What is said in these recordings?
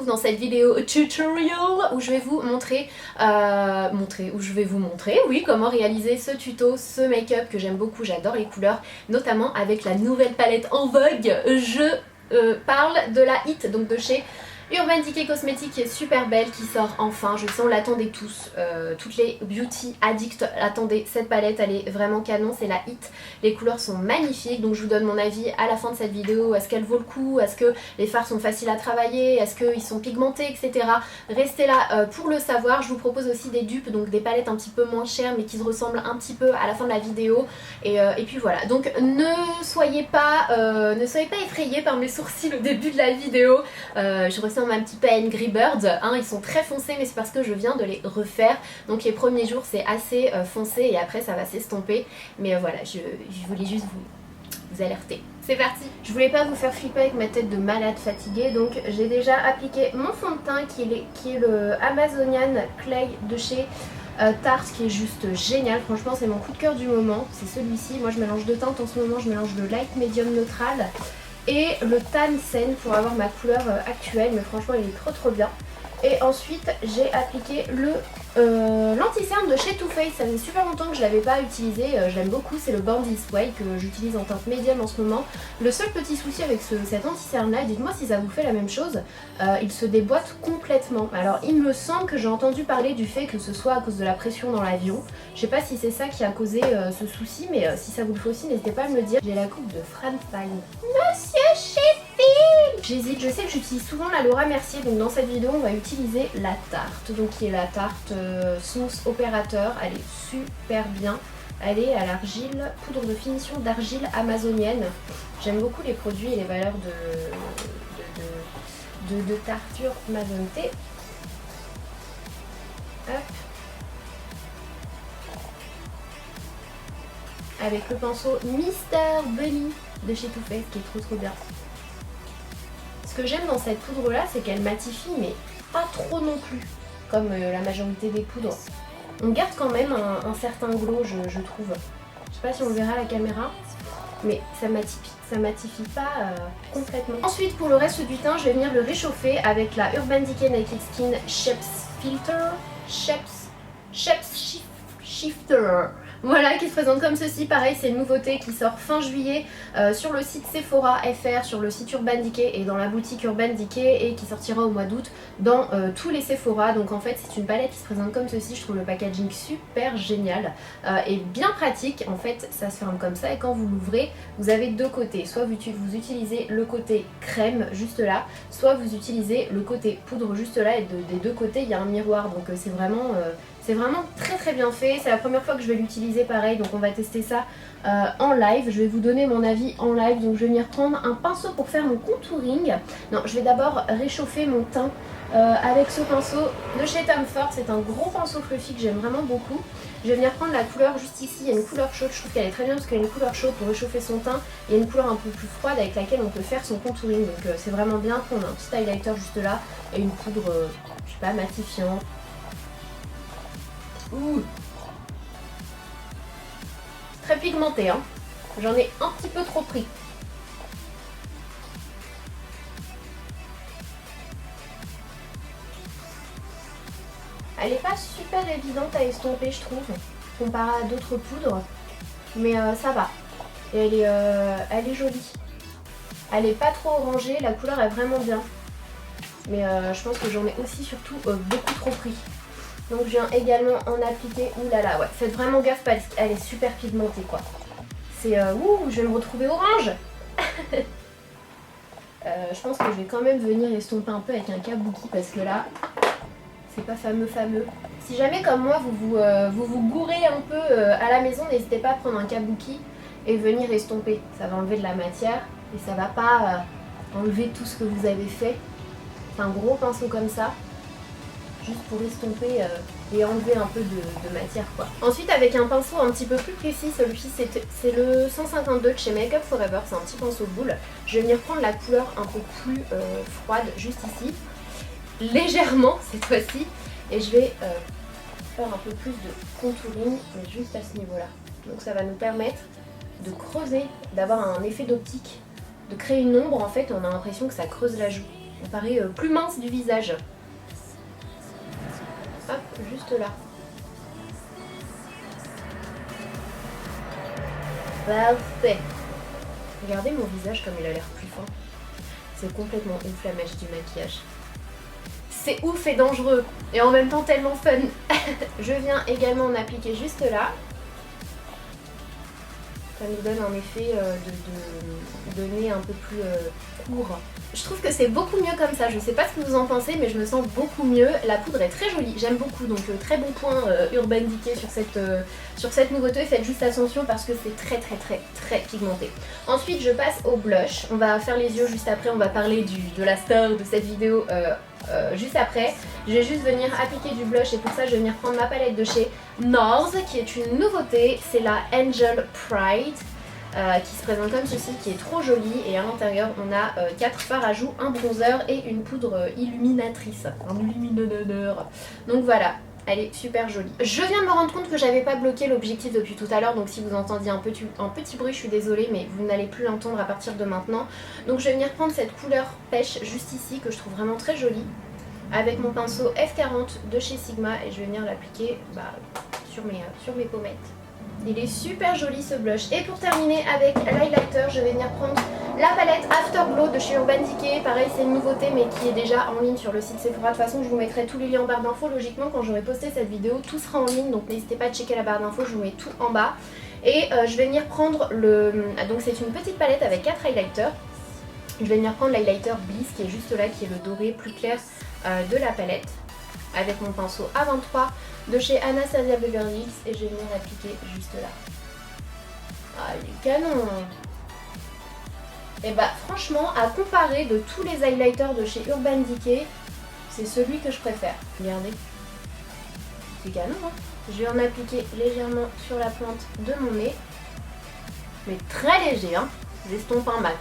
retrouve dans cette vidéo tutorial où je vais vous montrer, oui, comment réaliser ce tuto, ce make-up que j'aime beaucoup, j'adore les couleurs, notamment avec la nouvelle palette en vogue. Je parle de la Hit, donc de chez Urban Decay Cosmetics, qui est super belle, qui sort enfin, je sais on l'attendait tous, toutes les beauty addicts attendaient cette palette, elle est vraiment canon, c'est la Hit, les couleurs sont magnifiques, donc je vous donne mon avis à la fin de cette vidéo, est-ce qu'elle vaut le coup, est-ce que les fards sont faciles à travailler, est-ce qu'ils sont pigmentés, etc. Restez là pour le savoir. Je vous propose aussi des dupes, donc des palettes un petit peu moins chères mais qui se ressemblent un petit peu à la fin de la vidéo, et puis voilà, donc ne soyez pas effrayés par mes sourcils au début de la vidéo, je ressemble un petit peu à Angry Birds, hein, ils sont très foncés mais c'est parce que je viens de les refaire, donc les premiers jours c'est assez foncé et après ça va s'estomper, mais voilà, je voulais juste vous alerter. C'est parti. Je voulais pas vous faire flipper avec ma tête de malade fatiguée, donc j'ai déjà appliqué mon fond de teint qui est le Amazonian Clay de chez Tarte, qui est juste génial, franchement c'est mon coup de cœur du moment, c'est celui-ci. Moi je mélange deux teintes en ce moment, je mélange le light medium neutral et le Tan Sen pour avoir ma couleur actuelle, mais franchement il est trop bien. Et ensuite j'ai appliqué le l'anti-cerne de chez Too Faced, ça fait super longtemps que je l'avais pas utilisé, je l'aime beaucoup, c'est le Born This Way que j'utilise en teinte médium en ce moment. Le seul petit souci avec cet anti-cerne là, dites-moi si ça vous fait la même chose, il se déboîte complètement. Alors il me semble que j'ai entendu parler du fait que ce soit à cause de la pression dans l'avion, je sais pas si c'est ça qui a causé ce souci, mais si ça vous le fait aussi n'hésitez pas à me le dire. J'ai la coupe de Fran Fine. Monsieur Sheffield, j'hésite, je sais que j'utilise souvent la Laura Mercier, donc dans cette vidéo on va utiliser la Tarte, donc qui est la Tarte Smooth Opérateur, elle est super bien, elle est à l'argile, poudre de finition d'argile amazonienne. J'aime beaucoup les produits et les valeurs de Tarte Amazonité. Hop. Avec le pinceau Mr. Bunny de chez Too Faced qui est trop bien. Ce que j'aime dans cette poudre là, c'est qu'elle matifie mais pas trop non plus, comme la majorité des poudres. On garde quand même un certain glow, je trouve. Je sais pas si on le verra à la caméra, mais ça matifie pas complètement. Ensuite pour le reste du teint, je vais venir le réchauffer avec la Urban Decay Naked Skin Shapes Shifter. Voilà, qui se présente comme ceci. Pareil, c'est une nouveauté qui sort fin juillet sur le site Sephora FR, sur le site Urban Decay et dans la boutique Urban Decay, et qui sortira au mois d'août dans tous les Sephora. Donc en fait c'est une palette qui se présente comme ceci. Je trouve le packaging super génial et bien pratique. En fait ça se ferme comme ça et quand vous l'ouvrez vous avez deux côtés. Soit vous utilisez le côté crème juste là, soit vous utilisez le côté poudre juste là, et des deux côtés il y a un miroir. Donc c'est vraiment très bien fait. C'est la première fois que je vais l'utiliser pareil, donc on va tester ça en live. Je vais vous donner mon avis en live, donc je vais venir prendre un pinceau pour faire mon contouring. Non, je vais d'abord réchauffer mon teint avec ce pinceau de chez Tom Ford. C'est un gros pinceau fluffy que j'aime vraiment beaucoup. Je vais venir prendre la couleur juste ici, il y a une couleur chaude, je trouve qu'elle est très bien parce qu'elle a une couleur chaude pour réchauffer son teint. Il y a une couleur un peu plus froide avec laquelle on peut faire son contouring, donc c'est vraiment bien. Prendre un petit highlighter juste là et une poudre, je sais pas, matifiante. Ouh. Très pigmenté, hein. J'en ai un petit peu trop pris. Elle n'est pas super évidente à estomper, je trouve, comparé à d'autres poudres, mais ça va. Et elle est jolie. Elle n'est pas trop orangée, la couleur est vraiment bien. Mais je pense que j'en ai aussi surtout beaucoup trop pris. Donc je viens également en appliquer. Ouh là là, ouais, faites vraiment gaffe parce qu'elle est super pigmentée quoi. C'est ouh, je vais me retrouver orange. Je pense que je vais quand même venir estomper un peu avec un kabuki parce que là, c'est pas fameux. Si jamais comme moi vous gourrez un peu à la maison, n'hésitez pas à prendre un kabuki et venir estomper. Ça va enlever de la matière et ça va pas enlever tout ce que vous avez fait. C'est un gros pinceau comme ça, juste pour estomper et enlever un peu de matière quoi. Ensuite avec un pinceau un petit peu plus précis, celui-ci c'est le 152 de chez Make Up For Ever, c'est un petit pinceau boule. Je vais venir prendre la couleur un peu plus froide juste ici, légèrement cette fois-ci, et je vais faire un peu plus de contouring, mais juste à ce niveau là. Donc ça va nous permettre de creuser, d'avoir un effet d'optique, de créer une ombre en fait, on a l'impression que ça creuse la joue. Elle paraît plus mince du visage. Hop, juste là. Parfait. Regardez mon visage comme il a l'air plus fin. C'est complètement ouf la magie du maquillage. C'est ouf et dangereux et en même temps tellement fun. Je viens également en appliquer juste là. Ça nous donne un effet de nez un peu plus court. Je trouve que c'est beaucoup mieux comme ça, je sais pas ce que vous en pensez mais je me sens beaucoup mieux. La poudre est très jolie, j'aime beaucoup, donc très bon point Urban Decay sur cette nouveauté. Faites juste attention parce que c'est très pigmenté. Ensuite je passe au blush, on va faire les yeux juste après, on va parler de la star de cette vidéo juste après. Je vais juste venir appliquer du blush et pour ça je vais venir prendre ma palette de chez NARS qui est une nouveauté, c'est la Angel Pride. Qui se présente comme ceci, qui est trop jolie et à l'intérieur on a 4 fards à joues, un bronzer et une poudre illuminatrice, un illuminateur. Donc voilà, elle est super jolie. Je viens de me rendre compte que j'avais pas bloqué l'objectif depuis tout à l'heure, donc si vous entendiez un petit bruit, je suis désolée, mais vous n'allez plus l'entendre à partir de maintenant. Donc je vais venir prendre cette couleur pêche juste ici que je trouve vraiment très jolie avec mon pinceau F40 de chez Sigma et je vais venir l'appliquer sur mes pommettes. Il est super joli ce blush. Et pour terminer avec l'highlighter, je vais venir prendre la palette Afterglow de chez Urban Decay. Pareil, c'est une nouveauté mais qui est déjà en ligne sur le site Sephora. De toute façon, je vous mettrai tous les liens en barre d'infos. Logiquement, quand j'aurai posté cette vidéo, tout sera en ligne. Donc n'hésitez pas à checker la barre d'infos, je vous mets tout en bas. Et je vais venir prendre donc c'est une petite palette avec 4 highlighters. Je vais venir prendre l'highlighter Bliss qui est juste là, qui est le doré plus clair de la palette. Avec mon pinceau A23 de chez Anastasia Beverly Hills et je vais venir l'appliquer juste là. Ah, il est canon! Et bah franchement, à comparer de tous les highlighters de chez Urban Decay, c'est celui que je préfère. Regardez. C'est canon, hein? Je vais en appliquer légèrement sur la pointe de mon nez. Mais très léger, hein? J'estompe un max.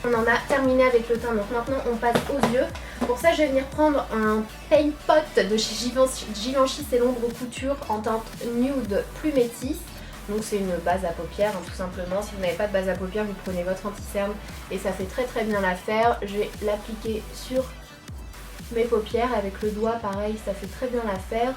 On en a terminé avec le teint, donc maintenant on passe aux yeux. Pour ça je vais venir prendre un paint pot de chez Givenchy, c'est l'ombre couture en teinte nude plus métisse. Donc c'est une base à paupières hein, tout simplement. Si vous n'avez pas de base à paupières, vous prenez votre anti-cerne et ça fait très bien l'affaire. Je vais l'appliquer sur mes paupières avec le doigt, pareil, ça fait très bien l'affaire.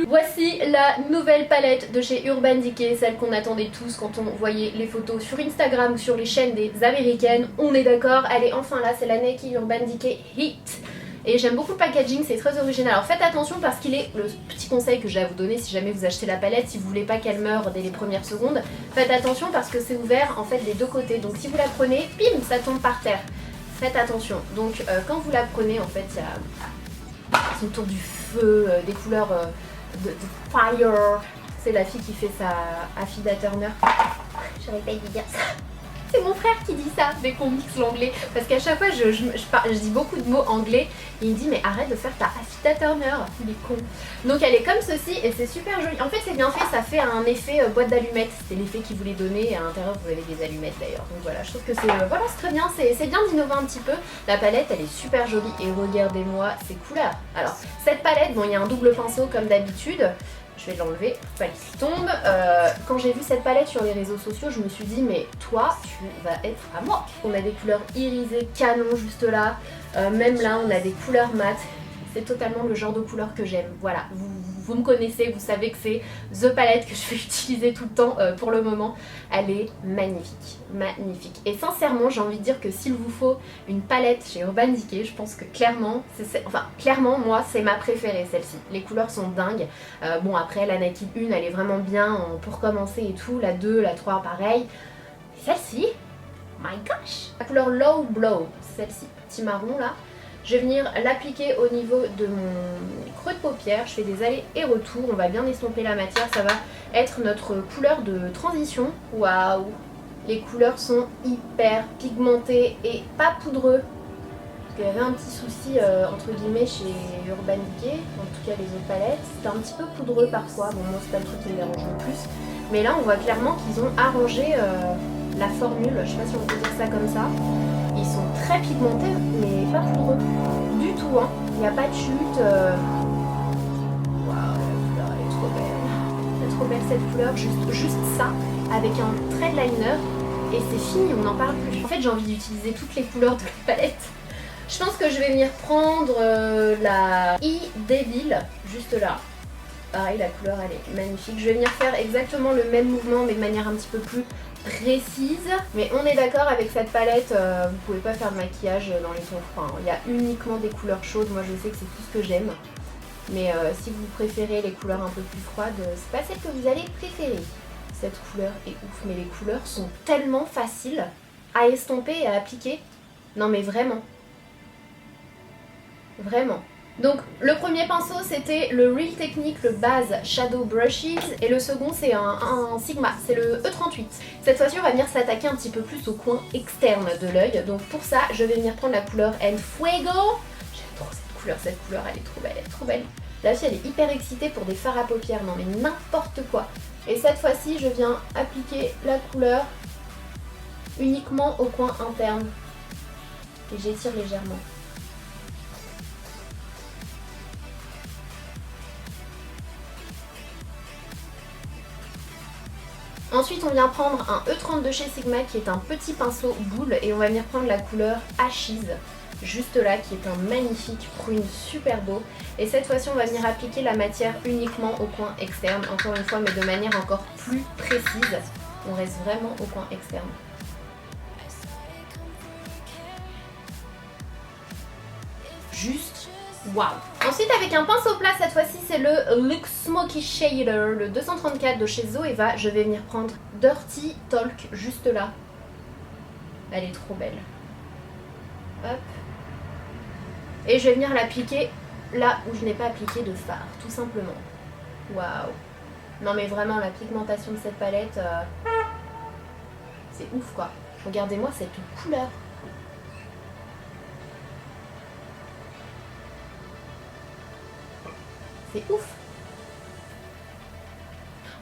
Voici la nouvelle palette de chez Urban Decay, celle qu'on attendait tous quand on voyait les photos sur Instagram ou sur les chaînes des américaines. On est d'accord, elle est enfin là, c'est la Nike Urban Decay Heat. Et j'aime beaucoup le packaging, c'est très original. Alors faites attention parce qu'il est, le petit conseil que j'ai à vous donner si jamais vous achetez la palette, si vous voulez pas qu'elle meure dès les premières secondes, faites attention parce que c'est ouvert en fait des deux côtés. Donc si vous la prenez, pim, ça tombe par terre. Faites attention. Donc quand vous la prenez, en fait, il y a autour du feu, des couleurs de fire. C'est la fille qui fait sa Affida Turner. J'aurais pas dû dire ça. C'est mon frère qui dit ça dès qu'on mixe l'anglais. Parce qu'à chaque fois, je dis beaucoup de mots anglais. Et il me dit, mais arrête de faire ta Affida Turner. Il est con. Donc elle est comme ceci et c'est super joli. En fait, c'est bien fait. Ça fait un effet boîte d'allumettes. C'était l'effet qu'il voulait donner. Et à l'intérieur, vous avez des allumettes d'ailleurs. Donc voilà, je trouve que c'est voilà, c'est très bien. C'est bien d'innover un petit peu. La palette, elle est super jolie. Et regardez-moi ces couleurs. Alors, cette palette, bon, il y a un double pinceau comme d'habitude. Je vais l'enlever pour pas qu'il tombe. Quand j'ai vu cette palette sur les réseaux sociaux, je me suis dit mais toi tu vas être à moi. On a des couleurs irisées canon juste là. Même là on a des couleurs mat. C'est totalement le genre de couleur que j'aime. Voilà, vous me connaissez, vous savez que c'est The Palette que je vais utiliser tout le temps pour le moment. Elle est magnifique, magnifique. Et sincèrement, j'ai envie de dire que s'il vous faut une palette chez Urban Decay, je pense que clairement, clairement moi, c'est ma préférée celle-ci. Les couleurs sont dingues. Bon après, la Nike 1, elle est vraiment bien pour commencer et tout. La 2, la 3, pareil. Celle-ci, my gosh! La couleur Low Blow, celle-ci, petit marron là. Je vais venir l'appliquer au niveau de mon creux de paupière. Je fais des allers et retours. On va bien estomper la matière. Ça va être notre couleur de transition. Waouh! Les couleurs sont hyper pigmentées et pas poudreux. Il y avait un petit souci entre guillemets chez Urban Decay, en tout cas les autres palettes. C'était un petit peu poudreux parfois. Bon, moi c'est pas le truc qui me dérange le plus. Mais là on voit clairement qu'ils ont arrangé la formule. Je sais pas si on peut dire ça comme ça. Ils sont très pigmentés, mais pas poudreux du tout, hein. Il n'y a pas de chute. Waouh, la couleur elle est trop belle. Elle est trop belle cette couleur, juste ça. avec un thread liner et c'est fini, on n'en parle plus. En fait j'ai envie d'utiliser toutes les couleurs de la palette. Je pense que je vais venir prendre la E-Devil, juste là. Pareil, la couleur elle est magnifique. Je vais venir faire exactement le même mouvement mais de manière un petit peu plus précise. Mais on est d'accord avec cette palette, vous pouvez pas faire de maquillage dans les tons froids. Il y a uniquement des couleurs chaudes, moi je sais que c'est tout ce que j'aime. Mais si vous préférez les couleurs un peu plus froides, c'est pas celle que vous allez préférer. Cette couleur est ouf, mais les couleurs sont tellement faciles à estomper et à appliquer. Non mais vraiment. Vraiment. Donc le premier pinceau c'était le Real Technique, le base Shadow Brushes, et le second c'est un Sigma, c'est le E38. Cette fois-ci on va venir s'attaquer un petit peu plus au coin externe de l'œil, donc pour ça je vais venir prendre la couleur El Fuego. J'aime trop cette couleur elle est trop belle, elle est trop belle. La fille elle est hyper excitée pour des fards à paupières, non mais n'importe quoi. Et cette fois-ci je viens appliquer la couleur uniquement au coin interne et j'étire légèrement. Ensuite on vient prendre un E30 de chez Sigma qui est un petit pinceau boule et on va venir prendre la couleur Ashes, juste là, qui est un magnifique prune super beau. Et cette fois-ci on va venir appliquer la matière uniquement au coin externe, encore une fois mais de manière encore plus précise. On reste vraiment au coin externe. Juste waouh! Ensuite avec un pinceau plat, cette fois-ci c'est le Luxe Smoky Shader, le 234 de chez Zoeva. Je vais venir prendre Dirty Talk juste là. Elle est trop belle. Hop. Et je vais venir l'appliquer là où je n'ai pas appliqué de fard, tout simplement. Waouh! Non mais vraiment la pigmentation de cette palette, c'est ouf quoi. Regardez-moi cette couleur. C'est ouf.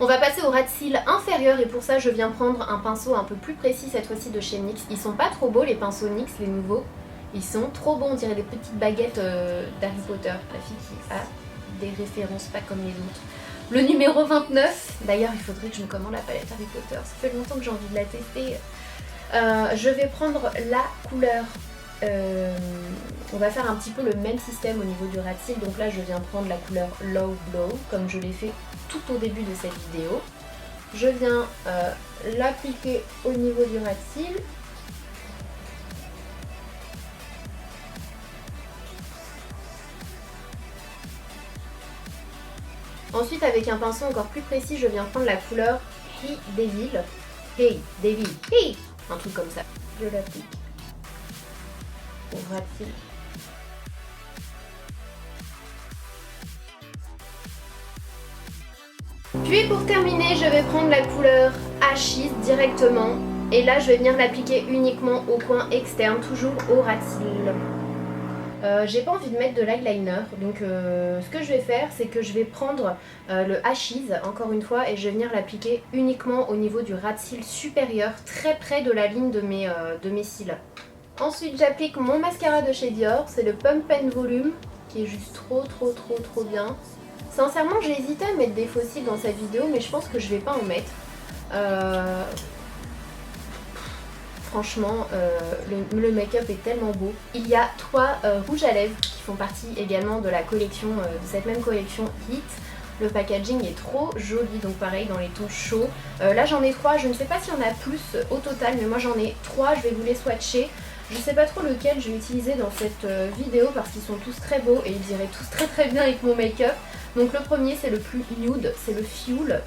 On va passer au ras de cils inférieur et pour ça je viens prendre un pinceau un peu plus précis cette fois-ci de chez NYX. Ils sont pas trop beaux les pinceaux NYX, les nouveaux. Ils sont trop bons, on dirait des petites baguettes d'Harry Potter. La fille qui a des références pas comme les autres. Le numéro 29, d'ailleurs il faudrait que je me commande la palette Harry Potter, ça fait longtemps que j'ai envie de la tester. Je vais prendre la couleur, on va faire un petit peu le même système au niveau du ras de cils. Donc là je viens prendre la couleur Low Glow comme je l'ai fait tout au début de cette vidéo. Je viens l'appliquer au niveau du ras de cils. Ensuite avec un pinceau encore plus précis je viens prendre la couleur Hey Devil. Hey Devil, hey, un truc comme ça. Je l'applique au ras de cils. Puis pour terminer je vais prendre la couleur Ashes directement et là je vais venir l'appliquer uniquement au coin externe, toujours au ras de cils. J'ai pas envie de mettre de l'eyeliner donc ce que je vais faire c'est que je vais prendre le Ashes encore une fois et je vais venir l'appliquer uniquement au niveau du ras de cils supérieur, très près de la ligne de mes cils. Ensuite j'applique mon mascara de chez Dior, c'est le Pump and Volume qui est juste trop bien. Sincèrement j'ai hésité à mettre des faux cils dans cette vidéo mais je pense que je vais pas en mettre. Franchement le make-up est tellement beau. Il y a 3 rouges à lèvres qui font partie également de la collection, de cette même collection Hit. Le packaging est trop joli, donc pareil dans les tons chauds. Là j'en ai 3, je ne sais pas s'il y en a plus au total mais moi j'en ai 3, je vais vous les swatcher. Je sais pas trop lequel je vais utiliser dans cette vidéo parce qu'ils sont tous très beaux et ils iraient tous très bien avec mon make-up. Donc le premier c'est le plus nude, c'est le Fuel,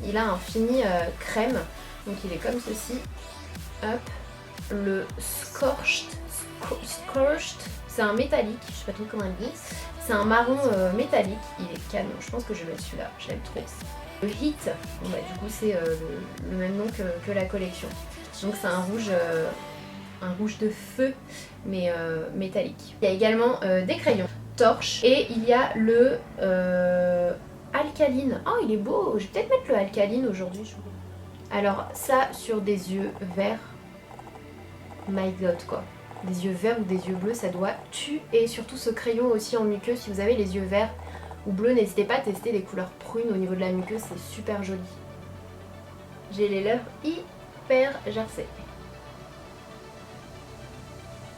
il a un fini crème, donc il est comme ceci. Hop, le Scorched, c'est un métallique, je sais pas trop comment elle dit, c'est un marron métallique, il est canon, je pense que je vais mettre celui-là, j'aime trop. Le Hit, bon bah du coup c'est le même nom que la collection, donc c'est un rouge de feu mais métallique. Il y a également des crayons torche et il y a le Alcaline. Oh il est beau, je vais peut-être mettre le Alcaline aujourd'hui. Alors ça sur des yeux verts, my god quoi. Des yeux verts ou des yeux bleus ça doit tuer. Et surtout ce crayon aussi en muqueuse, si vous avez les yeux verts ou bleus n'hésitez pas à tester les couleurs prunes au niveau de la muqueuse, c'est super joli. J'ai les lèvres hyper gercées.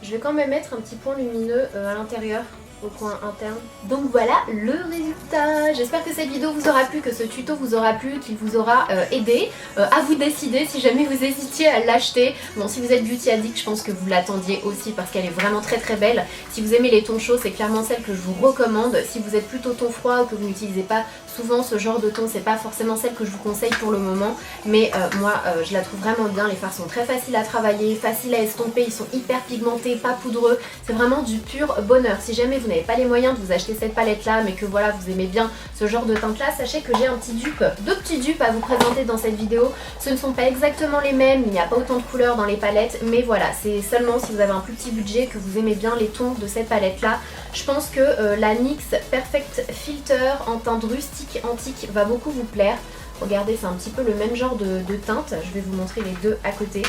Je vais quand même mettre un petit point lumineux à l'intérieur, au coin interne. Donc voilà le résultat. J'espère que cette vidéo vous aura plu, que ce tuto vous aura plu, qu'il vous aura aidé. À vous décider si jamais vous hésitiez à l'acheter. Bon, si vous êtes beauty addict, je pense que vous l'attendiez aussi parce qu'elle est vraiment très très belle. Si vous aimez les tons chauds, c'est clairement celle que je vous recommande. Si vous êtes plutôt ton froid ou que vous n'utilisez pas souvent ce genre de ton, c'est pas forcément celle que je vous conseille pour le moment. Mais moi, je la trouve vraiment bien. Les fards sont très faciles à travailler, faciles à estomper. Ils sont hyper pigmentés, pas poudreux. C'est vraiment du pur bonheur. Si jamais vous n'avez pas les moyens de vous acheter cette palette là mais que voilà vous aimez bien ce genre de teinte là, sachez que j'ai un petit dupe, deux petits dupes à vous présenter dans cette vidéo. Ce ne sont pas exactement les mêmes, il n'y a pas autant de couleurs dans les palettes, mais voilà, c'est seulement si vous avez un plus petit budget, que vous aimez bien les tons de cette palette là. Je pense que la NYX Perfect Filter en teinte rustique antique va beaucoup vous plaire. Regardez, c'est un petit peu le même genre de teinte, je vais vous montrer les deux à côté.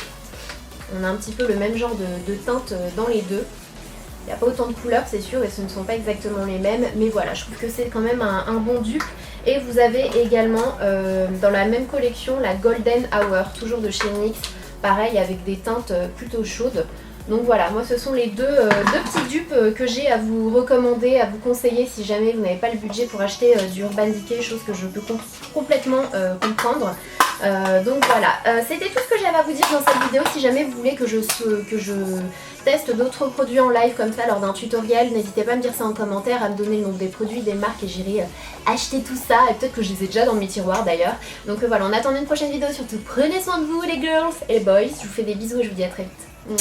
On a un petit peu le même genre de teinte dans les deux. Il n'y a pas autant de couleurs, c'est sûr, et ce ne sont pas exactement les mêmes, mais voilà, je trouve que c'est quand même un bon dupe. Et vous avez également dans la même collection la Golden Hour, toujours de chez NYX, pareil avec des teintes plutôt chaudes. Donc voilà, moi ce sont les deux petits dupes que j'ai à vous recommander, à vous conseiller si jamais vous n'avez pas le budget pour acheter du Urban Decay, chose que je peux complètement comprendre. Donc voilà, c'était tout ce que j'avais à vous dire dans cette vidéo. Si jamais vous voulez que je teste d'autres produits en live comme ça lors d'un tutoriel, n'hésitez pas à me dire ça en commentaire, à me donner le nom des produits, des marques, et j'irai acheter tout ça, et peut-être que je les ai déjà dans mes tiroirs d'ailleurs. Donc voilà, en attendant une prochaine vidéo, surtout prenez soin de vous les girls et les boys, je vous fais des bisous et je vous dis à très vite.